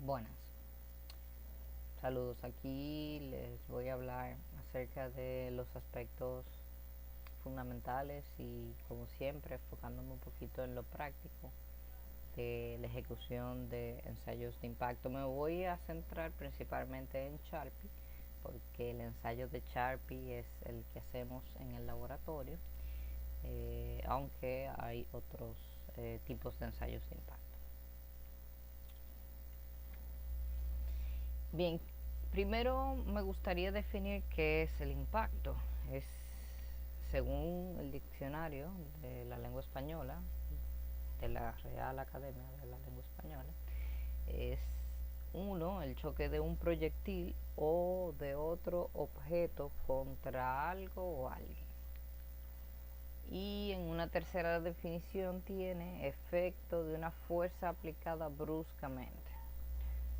Buenas, saludos. Aquí les voy a hablar acerca de los aspectos fundamentales y, como siempre, enfocándome un poquito en lo práctico de la ejecución de ensayos de impacto. Me voy a centrar principalmente en Charpy, porque el ensayo de Charpy es el que hacemos en el laboratorio, aunque hay otros tipos de ensayos de impacto. Bien, primero me gustaría definir qué es el impacto. Es, según el diccionario de la lengua española, de la Real Academia de la Lengua Española, es uno, el choque de un proyectil o de otro objeto contra algo o alguien. Y en una tercera definición tiene efecto de una fuerza aplicada bruscamente.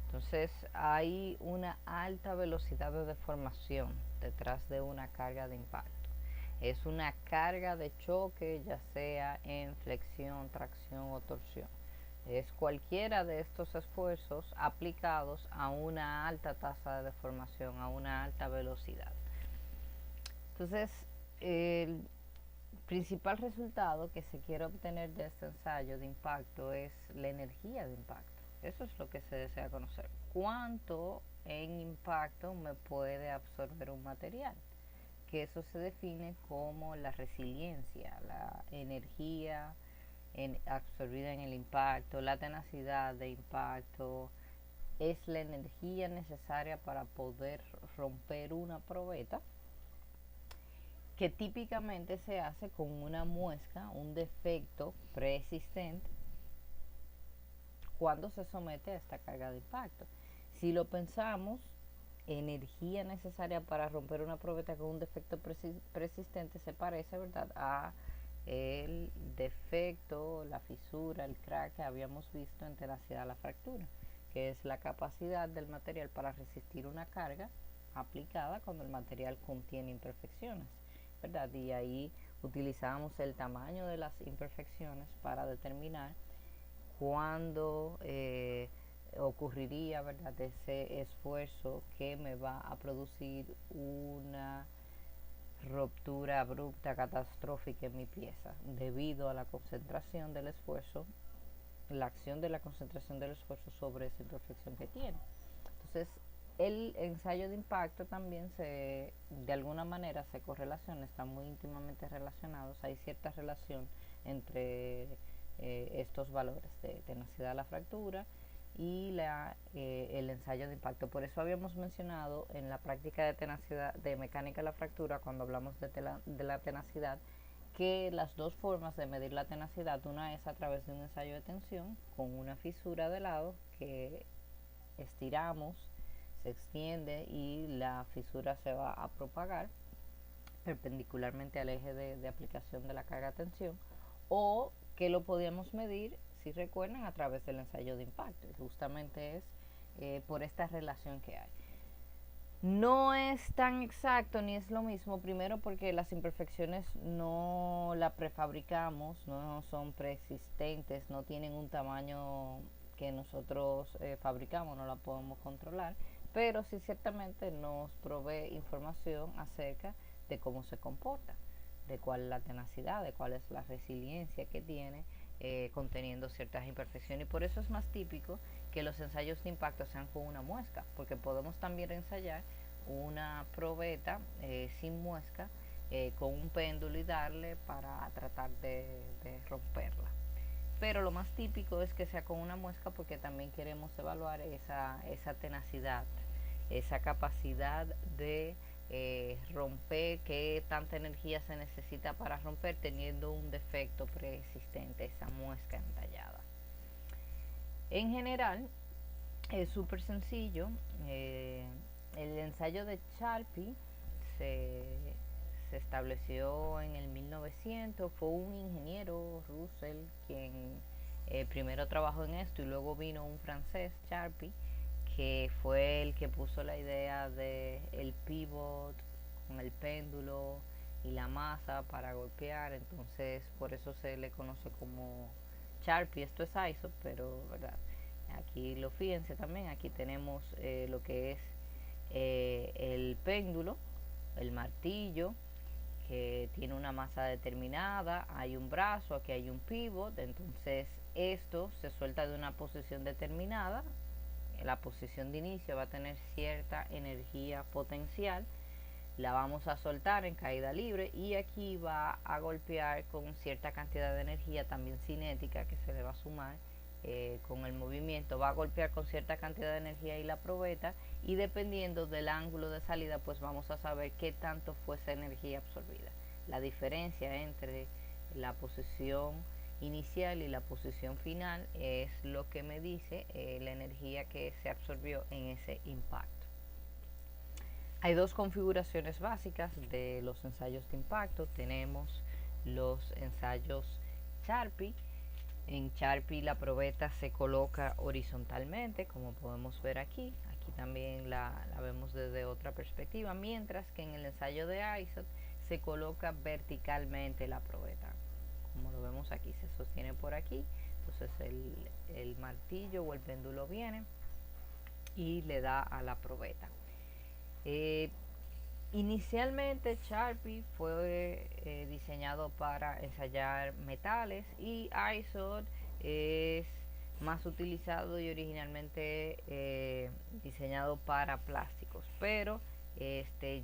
Entonces hay una alta velocidad de deformación detrás de una carga de impacto. Es una carga de choque, ya sea en flexión, tracción o torsión. Es cualquiera de estos esfuerzos aplicados a una alta tasa de deformación, a una alta velocidad. Entonces, el principal resultado que se quiere obtener de este ensayo de impacto es la energía de impacto. Eso es lo que se desea conocer. ¿Cuánto en impacto me puede absorber un material? Que eso se define como la resiliencia, la energía absorbida en el impacto, la tenacidad de impacto, es la energía necesaria para poder romper una probeta, que típicamente se hace con una muesca, un defecto preexistente, cuando se somete a esta carga de impacto. Si lo pensamos, energía necesaria para romper una probeta con un defecto persistente se parece, ¿verdad?, a el defecto, la fisura, el crack que habíamos visto en tenacidad a la fractura, que es la capacidad del material para resistir una carga aplicada cuando el material contiene imperfecciones, ¿verdad? Y ahí utilizamos el tamaño de las imperfecciones para determinar cuándo ocurriría, ¿verdad?, ese esfuerzo que me va a producir una ruptura abrupta, catastrófica en mi pieza, debido a la concentración del esfuerzo, la acción de la concentración del esfuerzo sobre esa imperfección que tiene. Entonces, el ensayo de impacto también de alguna manera se correlaciona, están muy íntimamente relacionados, hay cierta relación entre estos valores de tenacidad de la fractura y el ensayo de impacto. Por eso habíamos mencionado en la práctica de tenacidad, de mecánica de la fractura, cuando hablamos de la tenacidad, que las dos formas de medir la tenacidad, una es a través de un ensayo de tensión con una fisura de lado que estiramos, se extiende y la fisura se va a propagar perpendicularmente al eje de aplicación de la carga de tensión, o que lo podíamos medir, si recuerdan, a través del ensayo de impacto. Justamente es por esta relación que hay. No es tan exacto ni es lo mismo, primero porque las imperfecciones no las prefabricamos, no son preexistentes, no tienen un tamaño que nosotros fabricamos, no la podemos controlar, pero sí ciertamente nos provee información acerca de cómo se comporta, de cuál es la tenacidad, de cuál es la resiliencia que tiene, conteniendo ciertas imperfecciones. Y por eso es más típico que los ensayos de impacto sean con una muesca, porque podemos también ensayar una probeta sin muesca, con un péndulo, y darle para tratar de romperla. Pero lo más típico es que sea con una muesca, porque también queremos evaluar esa tenacidad, esa capacidad de romper, qué tanta energía se necesita para romper teniendo un defecto preexistente, esa muesca entallada. En general es súper sencillo. El ensayo de Charpy se, se estableció en el 1900. Fue un ingeniero, Russell, quien primero trabajó en esto, y luego vino un francés, Charpy, que fue el que puso la idea de el pivot con el péndulo y la masa para golpear. Entonces por eso se le conoce como Charpy. Esto es ISO, pero verdad, aquí lo fíjense también, aquí tenemos lo que es el péndulo, el martillo, que tiene una masa determinada, hay un brazo, aquí hay un pivot, entonces esto se suelta de una posición determinada, la posición de inicio va a tener cierta energía potencial, la vamos a soltar en caída libre y aquí va a golpear con cierta cantidad de energía también cinética que se le va a sumar con el movimiento, va a golpear con cierta cantidad de energía y la probeta, y dependiendo del ángulo de salida pues vamos a saber qué tanto fue esa energía absorbida. La diferencia entre la posición inicial y la posición final es lo que me dice la energía que se absorbió en ese impacto. Hay dos configuraciones básicas de los ensayos de impacto. Tenemos los ensayos Charpy. En Charpy la probeta se coloca horizontalmente, como podemos ver aquí. Aquí también la vemos desde otra perspectiva, mientras que en el ensayo de ISOT se coloca verticalmente la probeta. Como lo vemos aquí, se sostiene por aquí. Entonces el martillo o el péndulo viene y le da a la probeta. Inicialmente Charpy fue diseñado para ensayar metales y ISOT es más utilizado y originalmente diseñado para plásticos, pero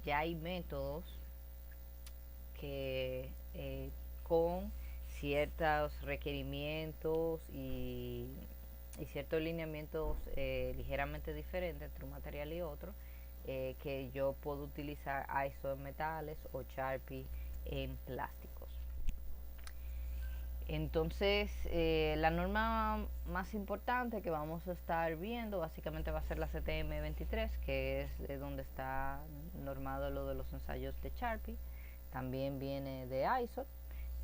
ya hay métodos que con ciertos requerimientos y ciertos lineamientos ligeramente diferentes entre un material y otro, que yo puedo utilizar ISO en metales o Charpy en plásticos. Entonces, la norma más importante que vamos a estar viendo básicamente va a ser la CTM23, que es de donde está normado lo de los ensayos de Charpy. También viene de ISO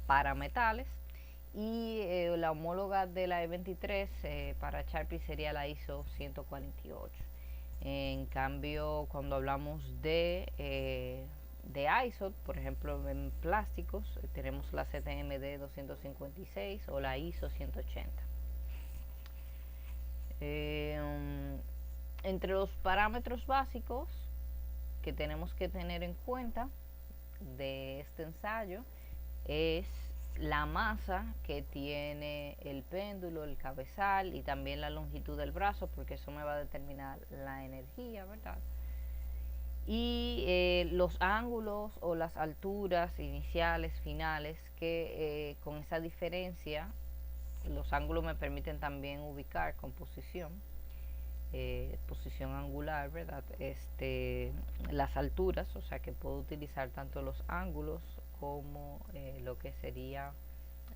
para metales, y la homóloga de la E23 para Charpy sería la ISO 148. En cambio, cuando hablamos de ISO, por ejemplo, en plásticos, tenemos la ZMD 256 o la ISO 180. Entre los parámetros básicos que tenemos que tener en cuenta de este ensayo es la masa que tiene el péndulo, el cabezal y también la longitud del brazo, porque eso me va a determinar la energía, ¿verdad? Y los ángulos o las alturas iniciales, finales, que con esa diferencia, los ángulos me permiten también ubicar con posición, posición angular, ¿verdad? Las alturas, o sea que puedo utilizar tanto los ángulos como lo que sería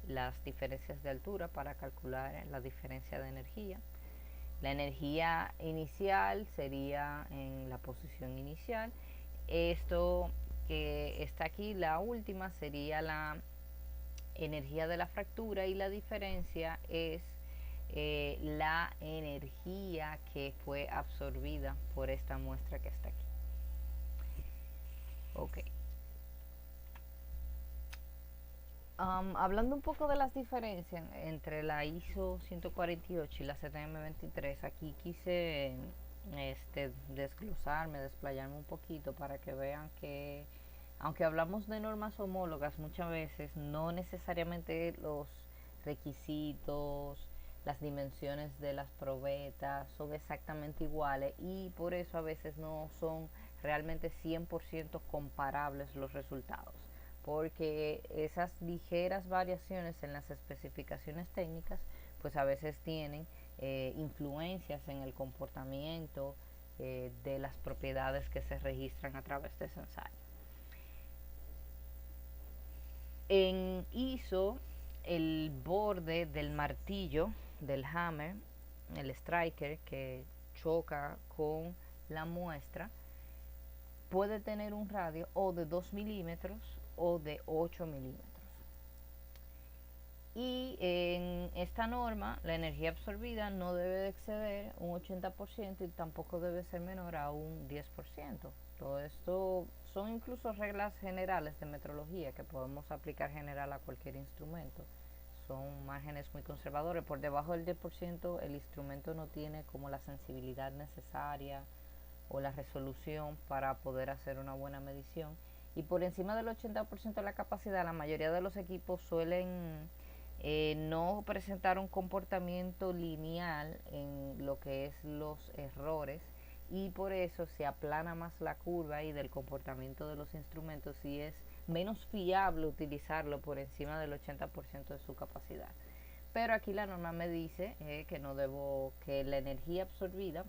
las diferencias de altura para calcular la diferencia de energía. La energía inicial sería en la posición inicial. Esto que está aquí, la última, sería la energía de la fractura, y la diferencia es la energía que fue absorbida por esta muestra que está aquí. Ok. Hablando un poco de las diferencias entre la ISO 148 y la ZM23, aquí quise desglosarme, desplayarme un poquito para que vean que, aunque hablamos de normas homólogas, muchas veces no necesariamente los requisitos, las dimensiones de las probetas son exactamente iguales, y por eso a veces no son realmente 100% comparables los resultados, porque esas ligeras variaciones en las especificaciones técnicas pues a veces tienen influencias en el comportamiento de las propiedades que se registran a través de ese ensayo. En ISO, el borde del martillo, del hammer, el striker que choca con la muestra, puede tener un radio o de 2 milímetros o de 8 milímetros. Y en esta norma la energía absorbida no debe de exceder un 80% y tampoco debe ser menor a un 10%. Todo esto son incluso reglas generales de metrología que podemos aplicar general a cualquier instrumento. son márgenes muy conservadores. Por debajo del 10% el instrumento no tiene como la sensibilidad necesaria o la resolución para poder hacer una buena medición. Y por encima del 80% de la capacidad, la mayoría de los equipos suelen no presentar un comportamiento lineal en lo que es los errores, y por eso se aplana más la curva y del comportamiento de los instrumentos, y es menos fiable utilizarlo por encima del 80% de su capacidad. Pero aquí la norma me dice que la energía absorbida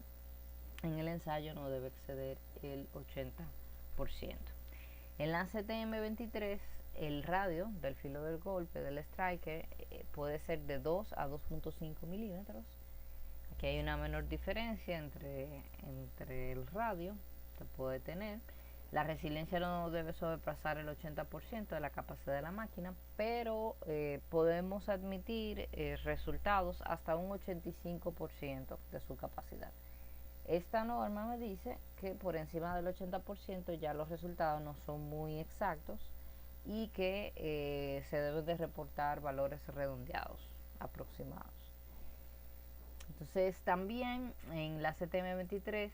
en el ensayo no debe exceder el 80%. En la CTM23, el radio del filo del golpe del striker puede ser de 2 a 2.5 milímetros. Aquí hay una menor diferencia entre el radio que puede tener. La resiliencia no debe sobrepasar el 80% de la capacidad de la máquina, pero podemos admitir resultados hasta un 85% de su capacidad. Esta norma me dice que por encima del 80% ya los resultados no son muy exactos y que se deben de reportar valores redondeados, aproximados. Entonces también en la CTM23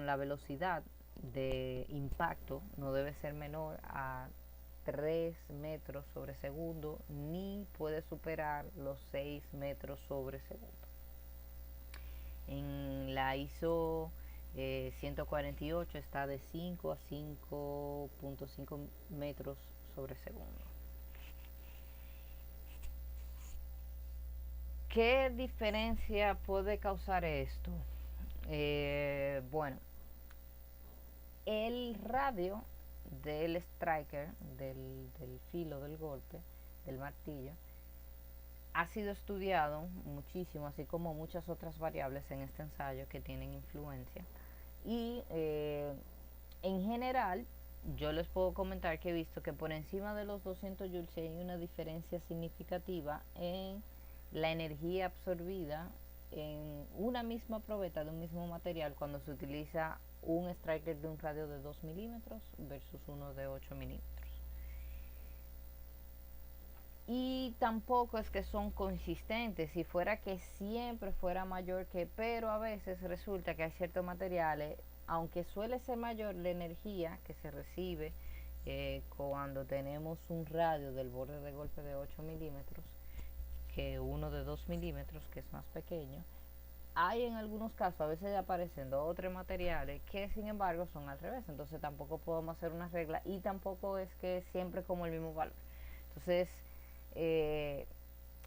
la velocidad de impacto no debe ser menor a 3 metros sobre segundo, ni puede superar los 6 metros sobre segundo. En la ISO 148 está de 5 a 5.5 metros sobre segundo. ¿Qué diferencia puede causar esto? Bueno, el radio del striker, del filo del golpe, del martillo, ha sido estudiado muchísimo, así como muchas otras variables en este ensayo que tienen influencia. Y en general, yo les puedo comentar que he visto que por encima de los 200 joules hay una diferencia significativa en la energía absorbida en una misma probeta de un mismo material cuando se utiliza un striker de un radio de 2 milímetros versus uno de 8 milímetros. Y tampoco es que son consistentes, si fuera que siempre fuera mayor que, pero a veces resulta que hay ciertos materiales, aunque suele ser mayor la energía que se recibe cuando tenemos un radio del borde de golpe de 8 milímetros que uno de 2 milímetros, que es más pequeño, hay en algunos casos a veces aparecen 2 o 3 materiales que sin embargo son al revés. Entonces tampoco podemos hacer una regla y tampoco es que siempre como el mismo valor. Entonces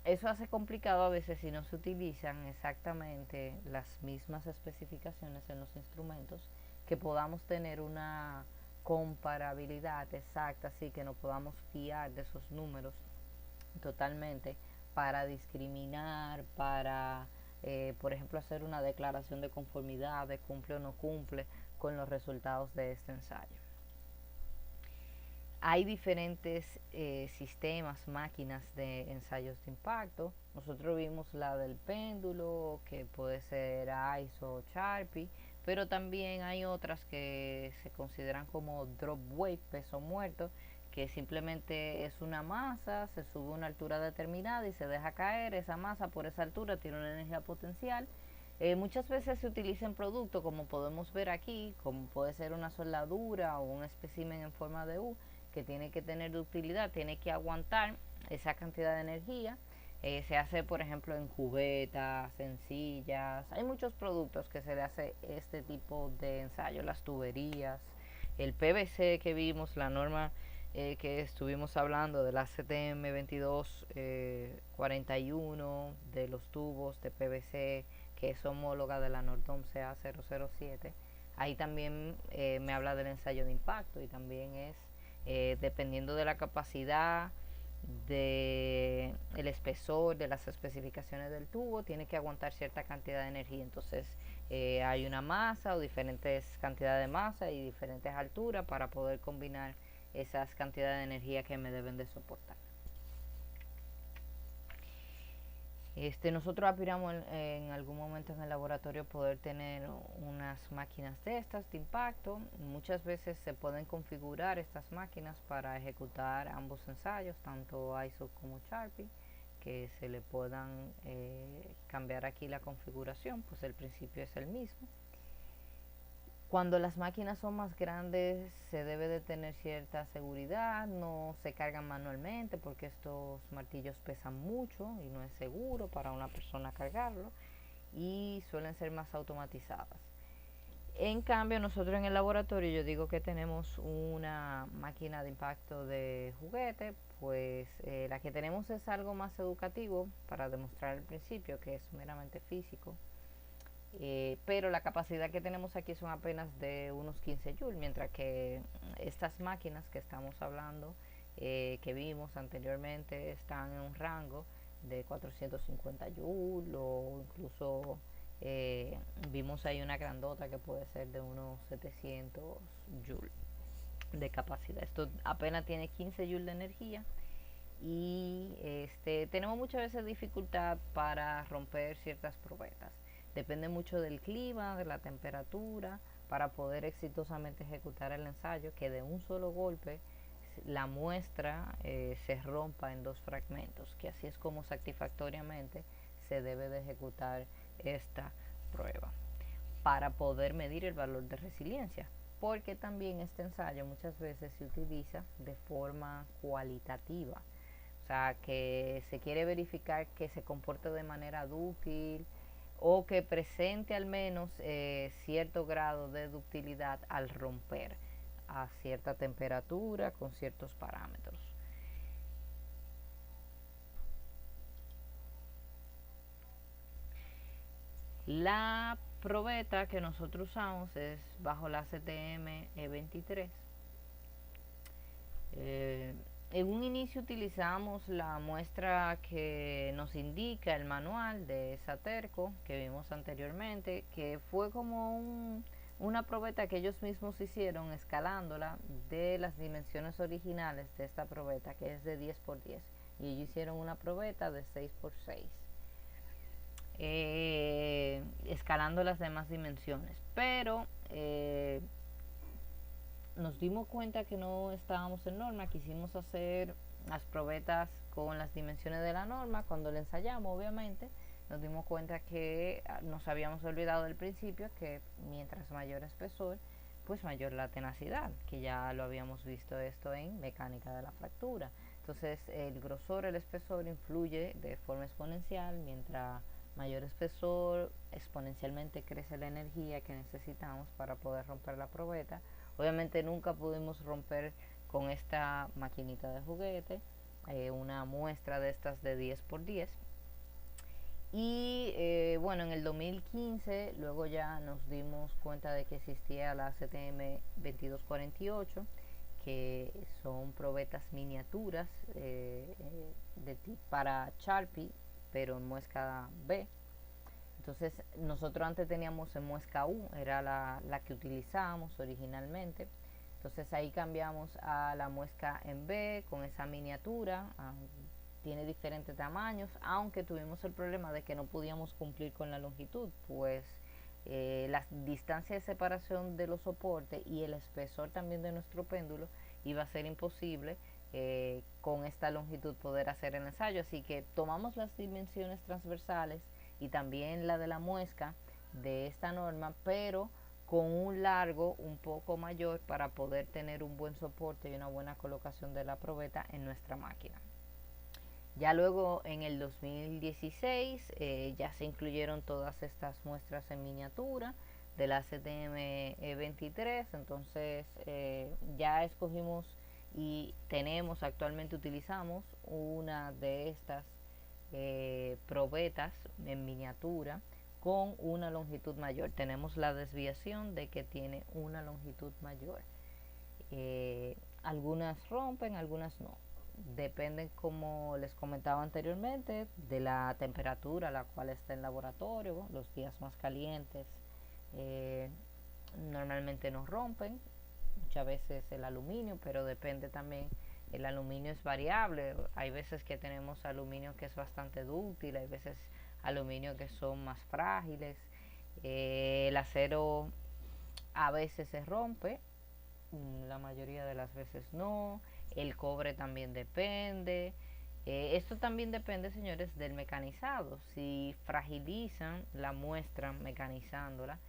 eso hace complicado a veces si no se utilizan exactamente las mismas especificaciones en los instrumentos, que podamos tener una comparabilidad exacta, así que nos podamos fiar de esos números totalmente para discriminar, para por ejemplo hacer una declaración de conformidad, de cumple o no cumple con los resultados de este ensayo. Hay diferentes sistemas, máquinas de ensayos de impacto. Nosotros vimos la del péndulo, que puede ser ISO o Sharpie, pero también hay otras que se consideran como drop weight, peso muerto, que simplemente es una masa, se sube a una altura determinada y se deja caer. Esa masa por esa altura tiene una energía potencial. Muchas veces se utiliza en producto, como podemos ver aquí, como puede ser una soldadura o un espécimen en forma de U, que tiene que tener ductilidad, tiene que aguantar esa cantidad de energía. Se hace, por ejemplo, en cubetas, en sillas. Hay muchos productos que se le hace este tipo de ensayo, las tuberías, el PVC que vimos, la norma que estuvimos hablando de la CTM 2241, de los tubos de PVC, que es homóloga de la Nordom CA 007. Ahí también me habla del ensayo de impacto, y también es dependiendo de la capacidad, de el espesor, de las especificaciones del tubo, tiene que aguantar cierta cantidad de energía. Entonces hay una masa o diferentes cantidades de masa y diferentes alturas para poder combinar esas cantidades de energía que me deben de soportar. Nosotros aspiramos en algún momento en el laboratorio poder tener unas máquinas de estas de impacto. Muchas veces se pueden configurar estas máquinas para ejecutar ambos ensayos, tanto ISO como Sharpie, que se le puedan cambiar aquí la configuración, pues el principio es el mismo. Cuando las máquinas son más grandes se debe de tener cierta seguridad, no se cargan manualmente porque estos martillos pesan mucho y no es seguro para una persona cargarlo, y suelen ser más automatizadas. En cambio, nosotros en el laboratorio, yo digo que tenemos una máquina de impacto de juguete, pues la que tenemos es algo más educativo para demostrar el principio, que es meramente físico. Pero la capacidad que tenemos aquí son apenas de unos 15 joules, mientras que estas máquinas que estamos hablando, que vimos anteriormente, están en un rango de 450 joules, o incluso vimos ahí una grandota que puede ser de unos 700 joules de capacidad. Esto apenas tiene 15 joules de energía, y tenemos muchas veces dificultad para romper ciertas probetas. Depende mucho del clima, de la temperatura, para poder exitosamente ejecutar el ensayo, que de un solo golpe la muestra se rompa en dos fragmentos, que así es como satisfactoriamente se debe de ejecutar esta prueba para poder medir el valor de resiliencia, porque también este ensayo muchas veces se utiliza de forma cualitativa, o sea, que se quiere verificar que se comporte de manera dúctil o que presente al menos cierto grado de ductilidad al romper a cierta temperatura con ciertos parámetros. La probeta que nosotros usamos es bajo la CTM E23. En un inicio utilizamos la muestra que nos indica el manual de Saterco que vimos anteriormente, que fue como una probeta que ellos mismos hicieron escalándola de las dimensiones originales de esta probeta, que es de 10x10, y ellos hicieron una probeta de 6x6, escalando las demás dimensiones, pero nos dimos cuenta que no estábamos en norma, quisimos hacer las probetas con las dimensiones de la norma. Cuando le ensayamos, obviamente, nos dimos cuenta que nos habíamos olvidado del principio, que mientras mayor espesor, pues mayor la tenacidad, que ya lo habíamos visto esto en mecánica de la fractura. Entonces el grosor, el espesor influye de forma exponencial. Mientras mayor espesor, exponencialmente crece la energía que necesitamos para poder romper la probeta. Obviamente nunca pudimos romper con esta maquinita de juguete una muestra de estas de 10x10. Y bueno, en el 2015 luego ya nos dimos cuenta de que existía la CTM 2248, que son probetas miniaturas para Sharpie, pero en muesca B. Entonces nosotros antes teníamos en muesca U, era la que utilizábamos originalmente. Entonces ahí cambiamos a la muesca en B con esa miniatura. Tiene diferentes tamaños, aunque tuvimos el problema de que no podíamos cumplir con la longitud, pues la distancia de separación de los soportes y el espesor también de nuestro péndulo iba a ser imposible con esta longitud poder hacer el ensayo. Así que tomamos las dimensiones transversales y también la de la muesca de esta norma, pero con un largo un poco mayor para poder tener un buen soporte y una buena colocación de la probeta en nuestra máquina. Ya luego en el 2016 ya se incluyeron todas estas muestras en miniatura de la CTM 23, entonces ya escogimos y actualmente utilizamos una de estas probetas en miniatura con una longitud mayor. Tenemos la desviación de que tiene una longitud mayor. Algunas rompen, algunas no. Dependen, como les comentaba anteriormente, de la temperatura a la cual está el laboratorio. Los días más calientes normalmente no rompen, muchas veces el aluminio, pero depende también El aluminio es variable, hay veces que tenemos aluminio que es bastante dúctil, hay veces aluminio que son más frágiles. El acero a veces se rompe, la mayoría de las veces no. El cobre también depende. Esto también depende, señores, del mecanizado. Si fragilizan la muestra mecanizándola,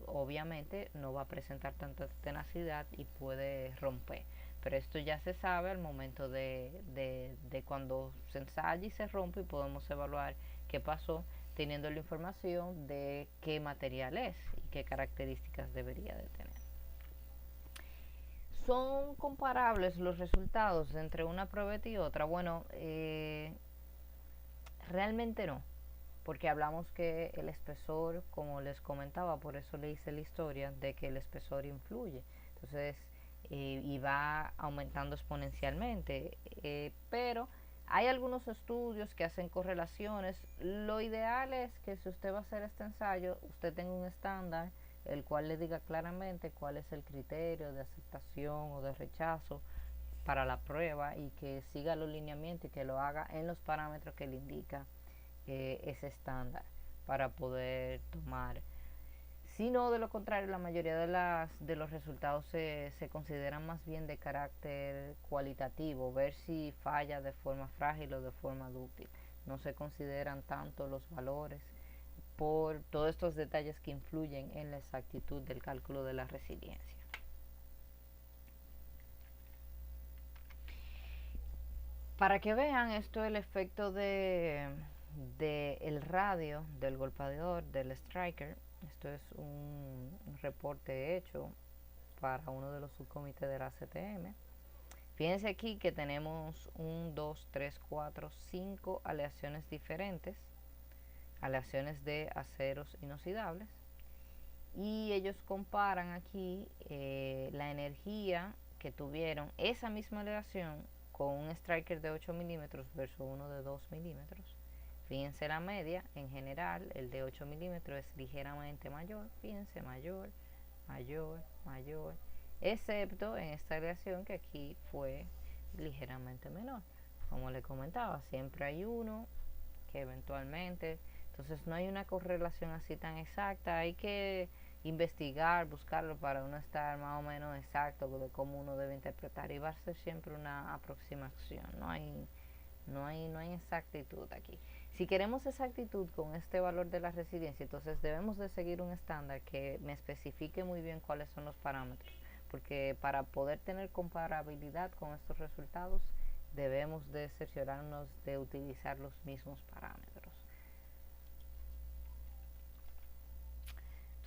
obviamente no va a presentar tanta tenacidad y puede romper. Pero esto ya se sabe al momento de cuando se ensaya y se rompe, y podemos evaluar qué pasó teniendo la información de qué material es y qué características debería de tener. ¿Son comparables los resultados entre una probeta y otra? Bueno, realmente no, porque hablamos que el espesor, como les comentaba, por eso le hice la historia de que el espesor influye. Entonces, y va aumentando exponencialmente. Pero hay algunos estudios que hacen correlaciones. Lo ideal es que si usted va a hacer este ensayo, usted tenga un estándar el cual le diga claramente cuál es el criterio de aceptación o de rechazo para la prueba, y que siga los lineamientos y que lo haga en los parámetros que le indica ese estándar para poder tomar. Si no, de lo contrario, la mayoría de los resultados se consideran más bien de carácter cualitativo, ver si falla de forma frágil o de forma dúctil. No se consideran tanto los valores por todos estos detalles que influyen en la exactitud del cálculo de la resiliencia. Para que vean, esto es el efecto de el radio del golpeador, del striker. Esto es un reporte hecho para uno de los subcomités de la CTM. Fíjense aquí que tenemos 1, 2, 3, 4, 5 aleaciones diferentes, aleaciones de aceros inoxidables, y ellos comparan aquí la energía que tuvieron esa misma aleación con un striker de 8 milímetros versus uno de 2 milímetros. Fíjense la media, en general el de 8 milímetros es ligeramente mayor, fíjense, mayor, mayor, mayor, excepto en esta aleación que aquí fue ligeramente menor. Como le comentaba, siempre hay uno que eventualmente, entonces no hay una correlación así tan exacta, hay que investigar, buscarlo para uno estar más o menos exacto de cómo uno debe interpretar, y va a ser siempre una aproximación, no hay exactitud aquí. Si queremos exactitud con este valor de la resiliencia, entonces debemos de seguir un estándar que me especifique muy bien cuáles son los parámetros, porque para poder tener comparabilidad con estos resultados debemos de cerciorarnos de utilizar los mismos parámetros.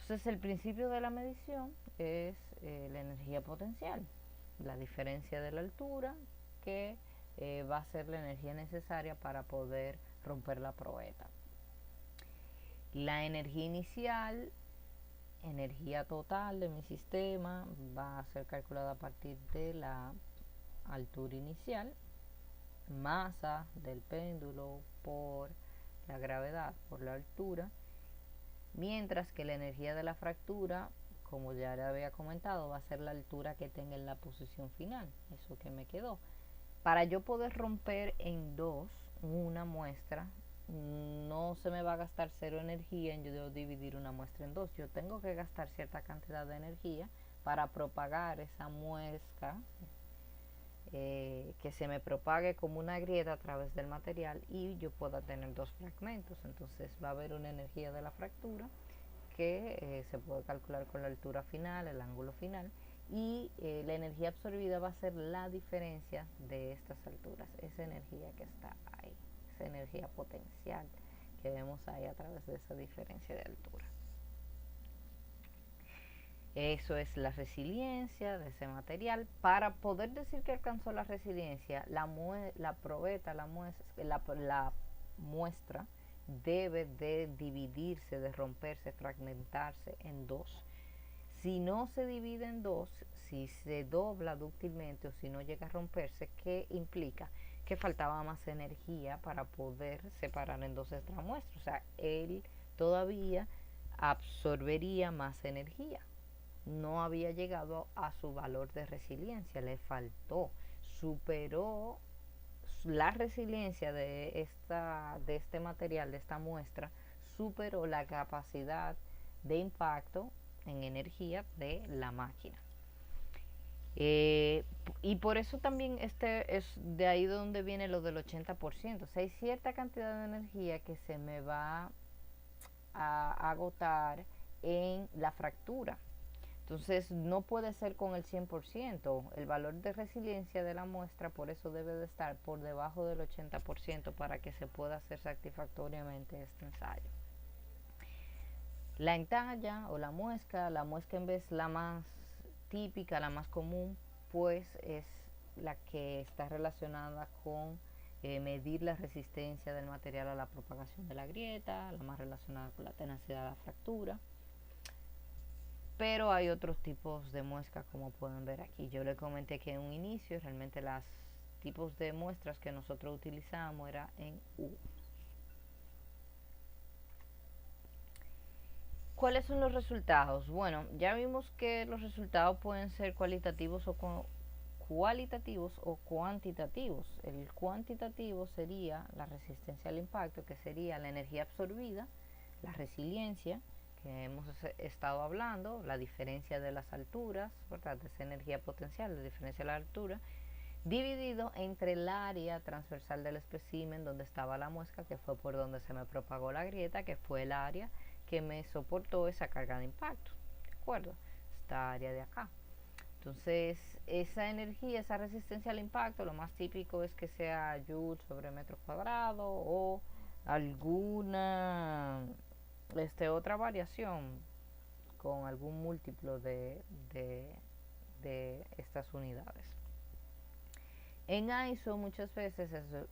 Entonces, el principio de la medición es la energía potencial, la diferencia de la altura que va a ser la energía necesaria para poder romper la probeta. La energía inicial, energía total de mi sistema, va a ser calculada a partir de la altura inicial, masa del péndulo por la gravedad por la altura, mientras que la energía de la fractura, como ya le había comentado, va a ser la altura que tenga en la posición final, eso que me quedó. Para yo poder romper en dos una muestra, no se me va a gastar cero energía en yo dividir una muestra en dos. Yo tengo que gastar cierta cantidad de energía para propagar esa muesca, que se me propague como una grieta a través del material y yo pueda tener dos fragmentos. Entonces va a haber una energía de la fractura que se puede calcular con la altura final, el ángulo final, y la energía absorbida va a ser la diferencia de estas alturas, esa energía que está ahí, esa energía potencial que vemos ahí a través de esa diferencia de altura. Eso es la resiliencia de ese material. Para poder decir que alcanzó la resiliencia, la probeta, la muestra debe de dividirse, de romperse, fragmentarse en dos. Si no se divide en dos, si se dobla dúctilmente o si no llega a romperse, ¿qué implica? Que faltaba más energía para poder separar en dos esta muestra. O sea, él todavía absorbería más energía. No había llegado a su valor de resiliencia, le faltó. superó la resiliencia de este material, de esta muestra, superó la capacidad de impacto en energía de la máquina. Y por eso también este es de ahí donde viene lo del 80%. O sea, hay cierta cantidad de energía que se me va a agotar en la fractura. Entonces no puede ser con el 100%. El valor de resiliencia de la muestra por eso debe de estar por debajo del 80% para que se pueda hacer satisfactoriamente este ensayo. La entalla o la muesca en vez la más típica, la más común, pues es la que está relacionada con medir la resistencia del material a la propagación de la grieta, la más relacionada con la tenacidad de la fractura. Pero hay otros tipos de muescas, como pueden ver aquí. Yo les comenté que en un inicio realmente los tipos de muestras que nosotros utilizamos era en U. ¿Cuáles son los resultados? Bueno, ya vimos que los resultados pueden ser cualitativos o cuantitativos. El cuantitativo sería la resistencia al impacto, que sería la energía absorbida, la resiliencia, que hemos estado hablando, la diferencia de las alturas, ¿verdad? De esa energía potencial, la diferencia de la altura, dividido entre el área transversal del espécimen donde estaba la muesca, que fue por donde se me propagó la grieta, que fue el área que me soportó esa carga de impacto, ¿de acuerdo? Esta área de acá. Entonces, esa energía, esa resistencia al impacto, lo más típico es que sea Joule sobre metro cuadrado o alguna otra variación con algún múltiplo de estas unidades. En ISO muchas veces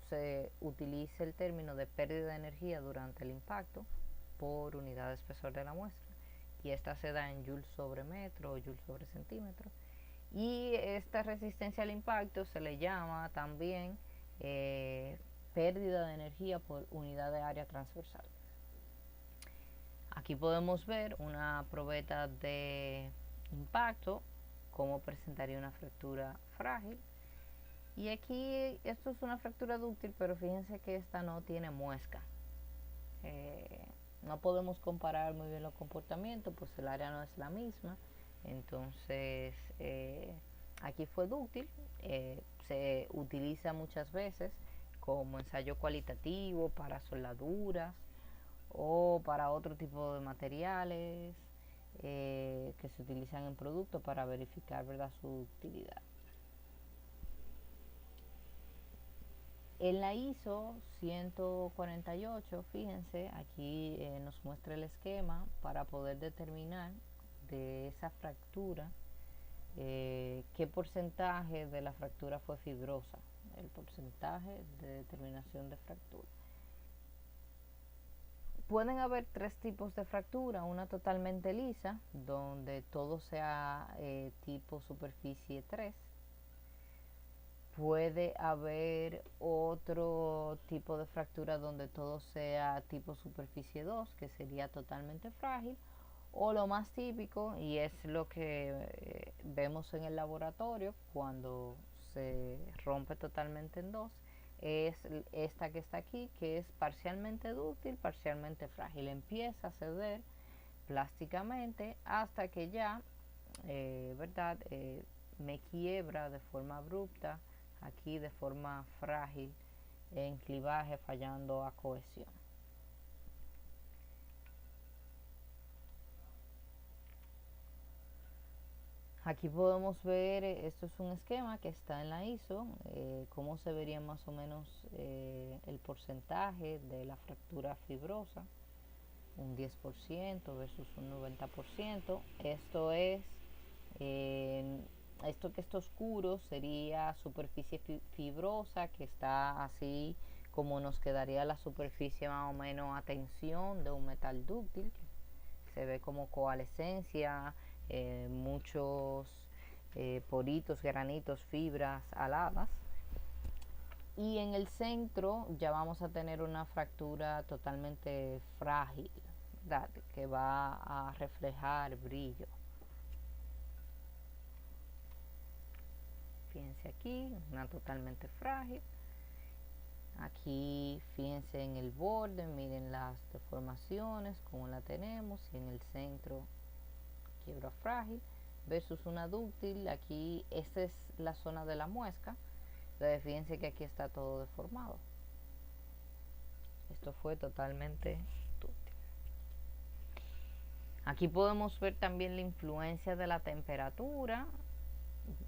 se utiliza el término de pérdida de energía durante el impacto por unidad de espesor de la muestra, y esta se da en Joule sobre metro o Joule sobre centímetro. Y esta resistencia al impacto se le llama también pérdida de energía por unidad de área transversal. Aquí podemos ver una probeta de impacto, cómo presentaría una fractura frágil. Y aquí esto es una fractura dúctil, pero fíjense que esta no tiene muesca. No podemos comparar muy bien los comportamientos, pues el área no es la misma. Entonces, aquí fue dúctil, se utiliza muchas veces como ensayo cualitativo para soldaduras o para otro tipo de materiales que se utilizan en productos para verificar, ¿verdad?, su utilidad. En la ISO 148, fíjense, aquí nos muestra el esquema para poder determinar de esa fractura qué porcentaje de la fractura fue fibrosa, el porcentaje de determinación de fractura. Pueden haber tres tipos de fractura: una totalmente lisa, donde todo sea tipo superficie 3. Puede haber otro tipo de fractura donde todo sea tipo superficie 2, que sería totalmente frágil, o lo más típico, y es lo que vemos en el laboratorio cuando se rompe totalmente en dos, es esta que está aquí, que es parcialmente dúctil, parcialmente frágil. Empieza a ceder plásticamente hasta que ya, ¿verdad?, me quiebra de forma abrupta, aquí de forma frágil, en clivaje, fallando a cohesión. Aquí podemos ver, esto es un esquema que está en la ISO, cómo se vería más o menos el porcentaje de la fractura fibrosa, un 10% versus un 90%. Esto es, esto que está oscuro sería superficie fibrosa, que está así como nos quedaría la superficie más o menos a tensión de un metal dúctil, que se ve como coalescencia, muchos poritos, granitos, fibras aladas. Y en el centro ya vamos a tener una fractura totalmente frágil, ¿verdad?, que va a reflejar brillo. Fíjense aquí, una totalmente frágil. Aquí fíjense en el borde, miren las deformaciones, como la tenemos, y en el centro quiebra frágil, versus una dúctil. Aquí esta es la zona de la muesca. Entonces fíjense que aquí está todo deformado. Esto fue totalmente dúctil. Aquí podemos ver también la influencia de la temperatura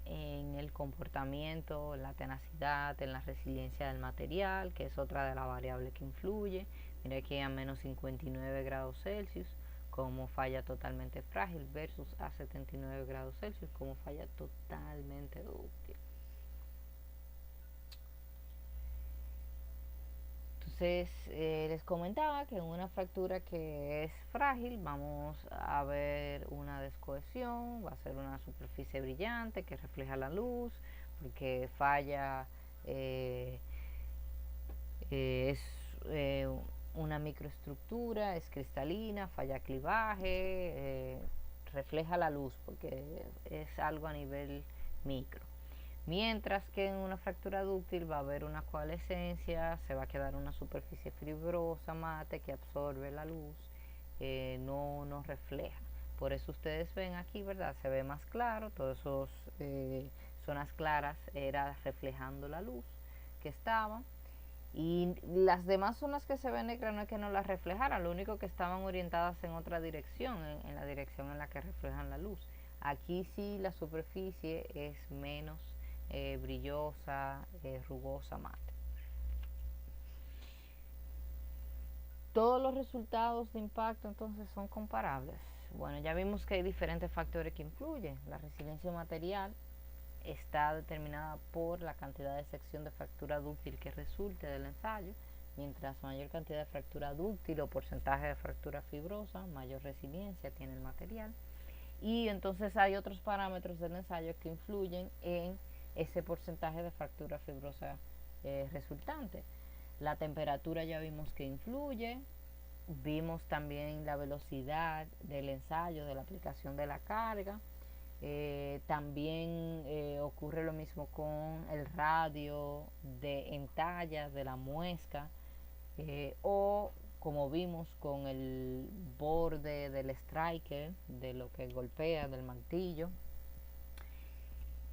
en el comportamiento, en la tenacidad, en la resiliencia del material, que es otra de las variables que influye. Mira aquí a menos 59 grados Celsius, como falla totalmente frágil, versus a 79 grados Celsius, como falla totalmente dúctil. Entonces, les comentaba que en una fractura que es frágil vamos a ver una descohesión, va a ser una superficie brillante que refleja la luz, porque falla, es una microestructura, es cristalina, falla clivaje, refleja la luz porque es algo a nivel micro. Mientras que en una fractura dúctil va a haber una coalescencia, se va a quedar una superficie fibrosa, mate, que absorbe la luz, no refleja. Por eso ustedes ven aquí, ¿verdad? Se ve más claro, todas esas zonas claras era reflejando la luz que estaba. Y las demás zonas que se ven negras no es que no las reflejaran, lo único que estaban orientadas en otra dirección, en la dirección en la que reflejan la luz. Aquí sí la superficie es menos brillosa, rugosa, mate. Todos los resultados de impacto entonces son comparables. Bueno, ya vimos que hay diferentes factores que influyen. La resiliencia material está determinada por la cantidad de sección de fractura dúctil que resulte del ensayo. Mientras mayor cantidad de fractura dúctil o porcentaje de fractura fibrosa, mayor resiliencia tiene el material. Y entonces hay otros parámetros del ensayo que influyen en ese porcentaje de fractura fibrosa resultante. La temperatura ya vimos que influye, vimos también la velocidad del ensayo, de la aplicación de la carga. También ocurre lo mismo con el radio de entalla de la muesca, o como vimos con el borde del striker, de lo que golpea, del martillo.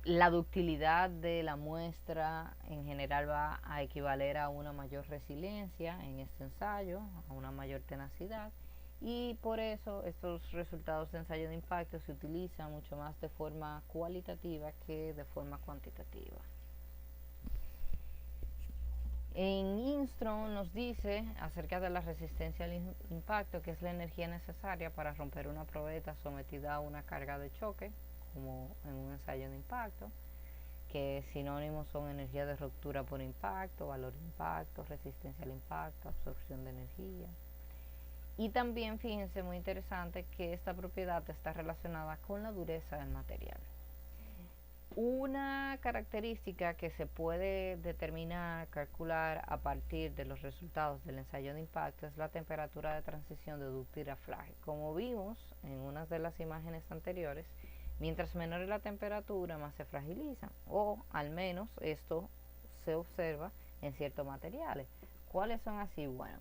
La ductilidad de la muestra en general va a equivaler a una mayor resiliencia en este ensayo, a una mayor tenacidad, y por eso estos resultados de ensayo de impacto se utilizan mucho más de forma cualitativa que de forma cuantitativa. En Instron nos dice acerca de la resistencia al impacto, que es la energía necesaria para romper una probeta sometida a una carga de choque, como en un ensayo de impacto, que sinónimos son energía de ruptura por impacto, valor de impacto, resistencia al impacto, absorción de energía. Y también fíjense, muy interesante, que esta propiedad está relacionada con la dureza del material. Una característica que se puede determinar, calcular a partir de los resultados del ensayo de impacto es la temperatura de transición de dúctil a frágil. Como vimos en una de las imágenes anteriores, mientras menor es la temperatura, más se fragilizan, o al menos esto se observa en ciertos materiales. ¿Cuáles son así? Bueno,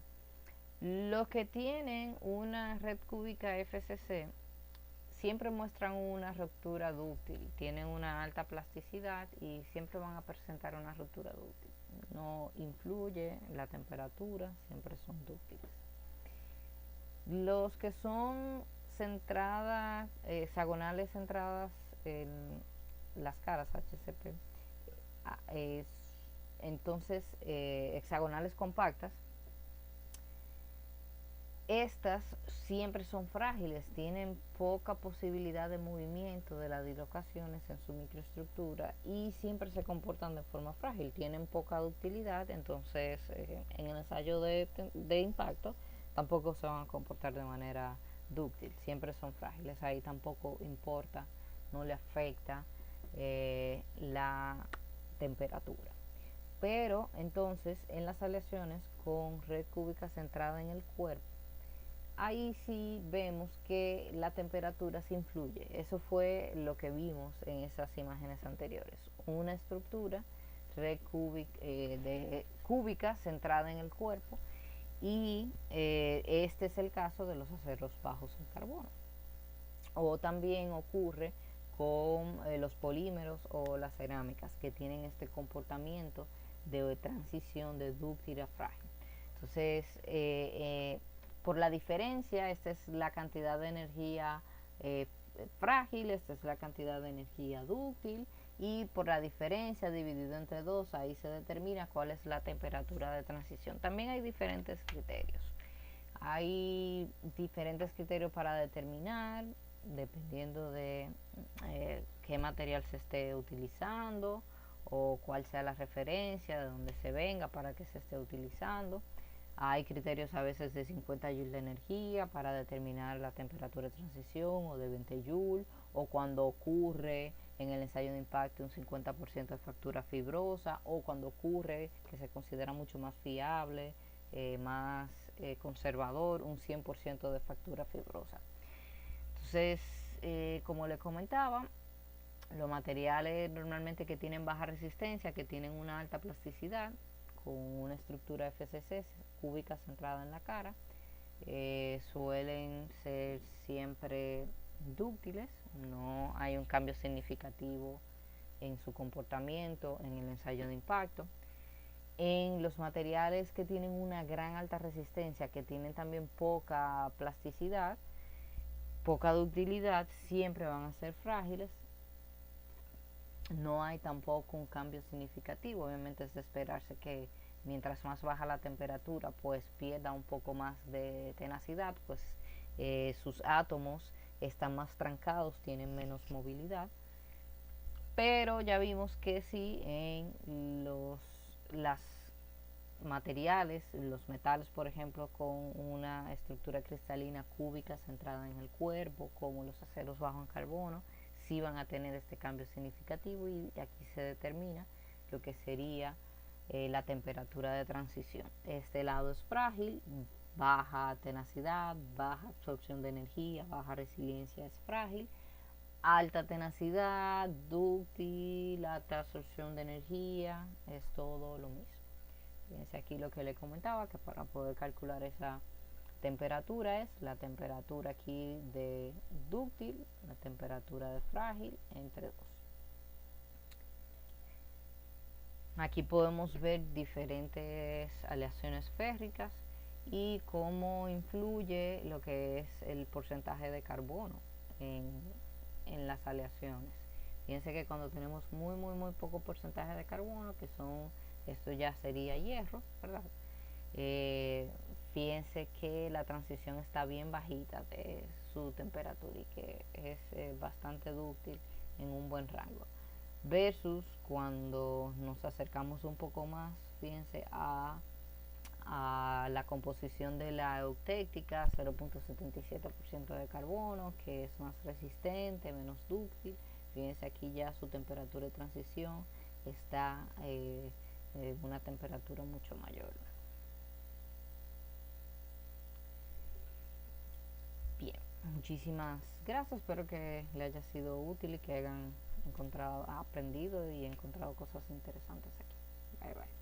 los que tienen una red cúbica FCC siempre muestran una ruptura dúctil, tienen una alta plasticidad y siempre van a presentar una ruptura dúctil. No influye la temperatura, siempre son dúctiles. Los que son centradas, hexagonales centradas en las caras HCP, entonces hexagonales compactas, estas siempre son frágiles, tienen poca posibilidad de movimiento de las dislocaciones en su microestructura y siempre se comportan de forma frágil, tienen poca ductilidad, entonces en el ensayo de impacto tampoco se van a comportar de manera dúctil, siempre son frágiles, ahí tampoco importa, no le afecta la temperatura. Pero entonces en las aleaciones con red cúbica centrada en el cuerpo, ahí sí vemos que la temperatura sí influye. Eso fue lo que vimos en esas imágenes anteriores. Una estructura cúbica centrada en el cuerpo, y este es el caso de los aceros bajos en carbono. O también ocurre con los polímeros o las cerámicas, que tienen este comportamiento de transición de dúctil a frágil. Entonces, por la diferencia, esta es la cantidad de energía frágil, esta es la cantidad de energía dúctil, y por la diferencia dividido entre 2, ahí se determina cuál es la temperatura de transición. También hay diferentes criterios. Hay diferentes criterios para determinar, dependiendo de qué material se esté utilizando o cuál sea la referencia, de dónde se venga para que se esté utilizando. Hay criterios a veces de 50 joules de energía para determinar la temperatura de transición, o de 20 joules, o cuando ocurre en el ensayo de impacto un 50% de fractura fibrosa, o cuando ocurre, que se considera mucho más fiable, más conservador, un 100% de fractura fibrosa. Entonces, como les comentaba, los materiales normalmente que tienen baja resistencia, que tienen una alta plasticidad, con una estructura FCC cúbica centrada en la cara, suelen ser siempre dúctiles. No hay un cambio significativo en su comportamiento en el ensayo de impacto. En los materiales que tienen una gran alta resistencia, que tienen también poca plasticidad, poca ductilidad, siempre van a ser frágiles. No hay tampoco un cambio significativo. Obviamente es de esperarse que mientras más baja la temperatura, pues pierda un poco más de tenacidad, pues sus átomos están más trancados, tienen menos movilidad. Pero ya vimos que sí, en las materiales, los metales, por ejemplo, con una estructura cristalina cúbica centrada en el cuerpo, como los aceros bajos en carbono, sí van a tener este cambio significativo, y aquí se determina lo que sería la temperatura de transición. Este lado es frágil, baja tenacidad, baja absorción de energía, baja resiliencia es frágil. Alta tenacidad, dúctil, alta absorción de energía, es todo lo mismo. Fíjense aquí lo que le comentaba, que para poder calcular esa temperatura es la temperatura aquí de dúctil, la temperatura de frágil, entre 2. Aquí podemos ver diferentes aleaciones férricas y cómo influye lo que es el porcentaje de carbono en las aleaciones. Fíjense que cuando tenemos muy poco porcentaje de carbono, que son, esto ya sería hierro, ¿verdad? Fíjense que la transición está bien bajita de su temperatura, y que es bastante dúctil en un buen rango. Versus cuando nos acercamos un poco más, fíjense, a la composición de la eutéctica, 0.77% de carbono, que es más resistente, menos dúctil. Fíjense aquí ya su temperatura de transición está en una temperatura mucho mayor. Bien, muchísimas gracias, espero que le haya sido útil y que hayan aprendido y encontrado cosas interesantes aquí. Bye bye.